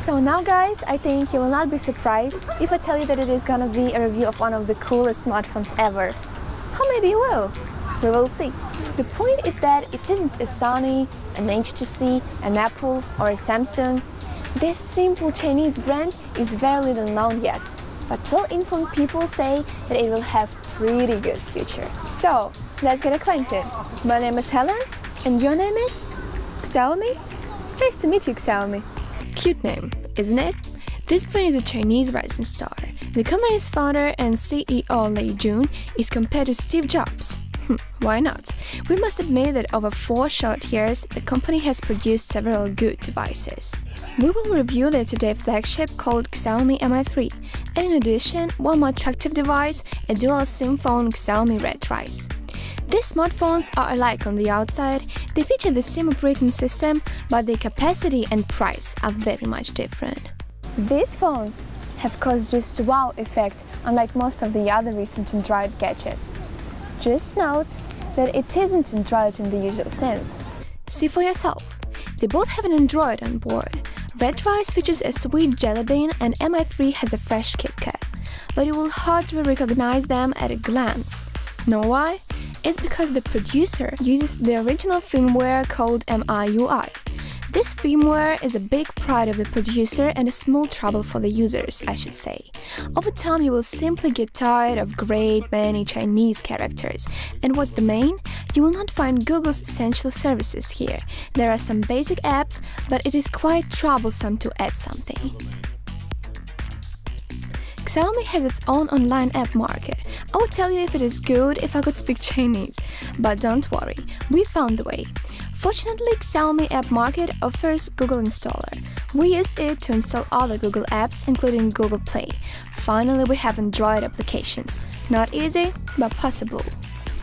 So now guys, I think you will not be surprised if I tell you that it is gonna be a review of one of the coolest smartphones ever. Or maybe you will. We will see. The point is that it isn't a Sony, an HTC, an Apple or a Samsung. This simple Chinese brand is very little known yet, but well-informed people say that it will have pretty good future. So, let's get acquainted. My name is Helen, and your name is? Xiaomi? Nice to meet you, Xiaomi. Cute name, isn't it? This brand is a Chinese rising star. The company's founder and CEO Lei Jun is compared to Steve Jobs. Why not? We must admit that over 4 short years, the company has produced several good devices. We will review their today flagship called Xiaomi Mi3, and in addition, one more attractive device, a dual SIM phone Xiaomi Mi3. These smartphones are alike on the outside, they feature the same operating system, but their capacity and price are very much different. These phones have caused just wow effect, unlike most of the other recent Android gadgets. Just note that it isn't Android in the usual sense. See for yourself. They both have an Android on board. Mi3 features a sweet jelly bean and Mi3 has a fresh KitKat, but you will hardly recognize them at a glance. Know why? It's because the producer uses the original firmware called MIUI. This firmware is a big pride of the producer and a small trouble for the users, I should say. Over time, you will simply get tired of great many Chinese characters. And what's the main? You will not find Google's essential services here. There are some basic apps, but it is quite troublesome to add something. Xiaomi has its own online app market. I would tell you if it is good if I could speak Chinese. But don't worry, we found the way. Fortunately, Xiaomi App Market offers Google Installer. We used it to install other Google apps, including Google Play. Finally, we have Android applications. Not easy, but possible.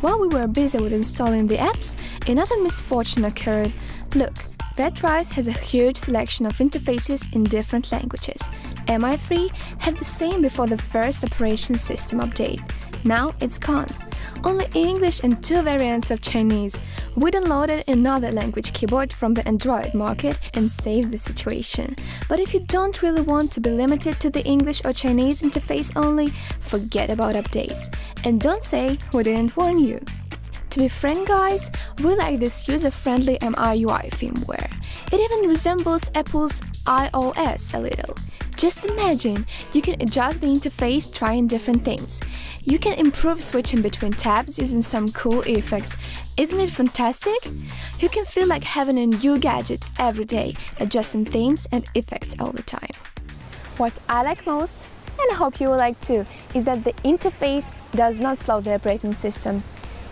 While we were busy with installing the apps, another misfortune occurred. Look, Mi3 has a huge selection of interfaces in different languages. Mi3 had the same before the first operation system update. Now it's gone. Only English and 2 variants of Chinese. We downloaded another language keyboard from the Android market and saved the situation. But if you don't really want to be limited to the English or Chinese interface only, forget about updates. And don't say we didn't warn you. To be frank guys, we like this user-friendly MIUI firmware. It even resembles Apple's iOS a little. Just imagine, you can adjust the interface trying different themes. You can improve switching between tabs using some cool effects. Isn't it fantastic? You can feel like having a new gadget every day, adjusting themes and effects all the time. What I like most, and I hope you will like too, is that the interface does not slow the operating system.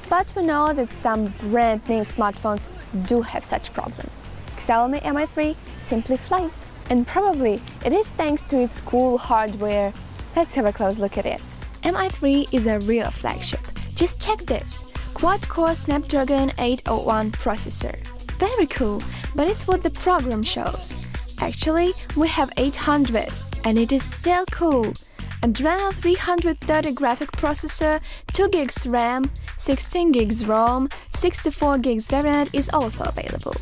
But we know that some brand new smartphones do have such problem. Xiaomi Mi3 simply flies. And probably it is thanks to its cool hardware. Let's have a close look at it. Mi3 is a real flagship. Just check this. Quad-core Snapdragon 801 processor. Very cool, but it's what the program shows. Actually, we have 800, and it is still cool. Adreno 330 graphic processor, 2 GB RAM, 16 GB ROM, 64 GB variant is also available.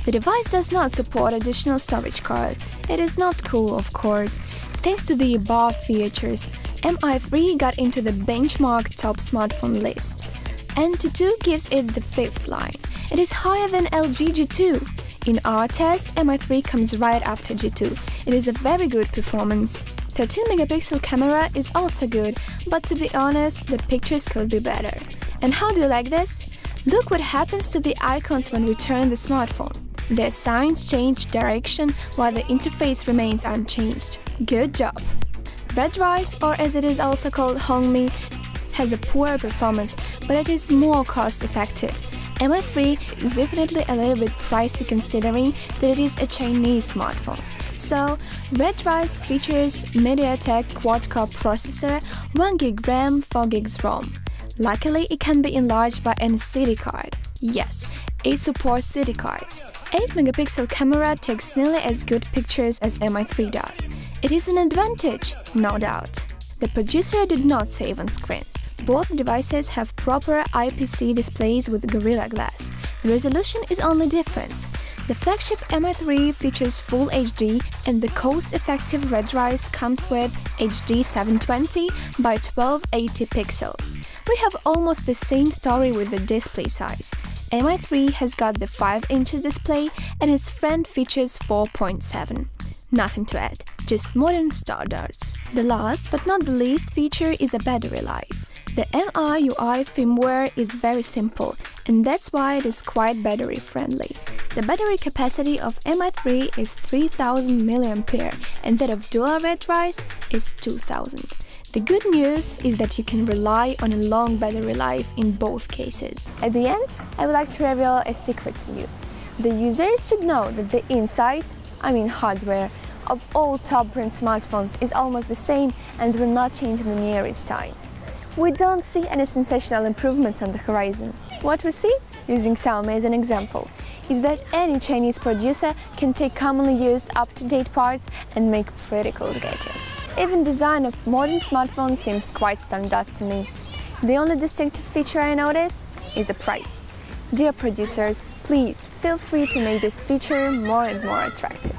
The device does not support additional storage card. It is not cool, of course. Thanks to the above features, Mi3 got into the benchmark top smartphone list. NT2 gives it the 5th line. It is higher than LG G2. In our test, Mi3 comes right after G2. It is a very good performance. 13-megapixel camera is also good, but to be honest, the pictures could be better. And how do you like this? Look what happens to the icons when we turn the smartphone. Their signs change direction while the interface remains unchanged. Good job! Mi3, or as it is also called Hongmi, has a poor performance, but it is more cost-effective. Mi3 is definitely a little bit pricey considering that it is a Chinese smartphone. So, Mi3 features MediaTek quad-core processor, 1 GB RAM, 4 GB ROM. Luckily, it can be enlarged by an SD card. Yes, it supports SD cards. 8-megapixel camera takes nearly as good pictures as Mi3 does. It is an advantage, no doubt. The producer did not save on screens. Both devices have proper IPC displays with Gorilla Glass. The resolution is only difference. The flagship Mi3 features Full HD and the cost-effective Redmi comes with HD 720 by 1280 pixels. We have almost the same story with the display size. Mi3 has got the 5-inch display and its front features 4.7. Nothing to add, just modern standards. The last but not the least feature is a battery life. The MIUI firmware is very simple, and that's why it is quite battery friendly. The battery capacity of Mi3 is 3000 mAh and that of dual Redmi is 2000. The good news is that you can rely on a long battery life in both cases. At the end, I would like to reveal a secret to you. The users should know that the inside, hardware, of all top brand smartphones is almost the same and will not change in the nearest time. We don't see any sensational improvements on the horizon. What we see, using Xiaomi as an example, is that any Chinese producer can take commonly used up-to-date parts and make pretty cool gadgets. Even design of modern smartphones seems quite standard to me. The only distinctive feature I notice is the price. Dear producers, please feel free to make this feature more and more attractive.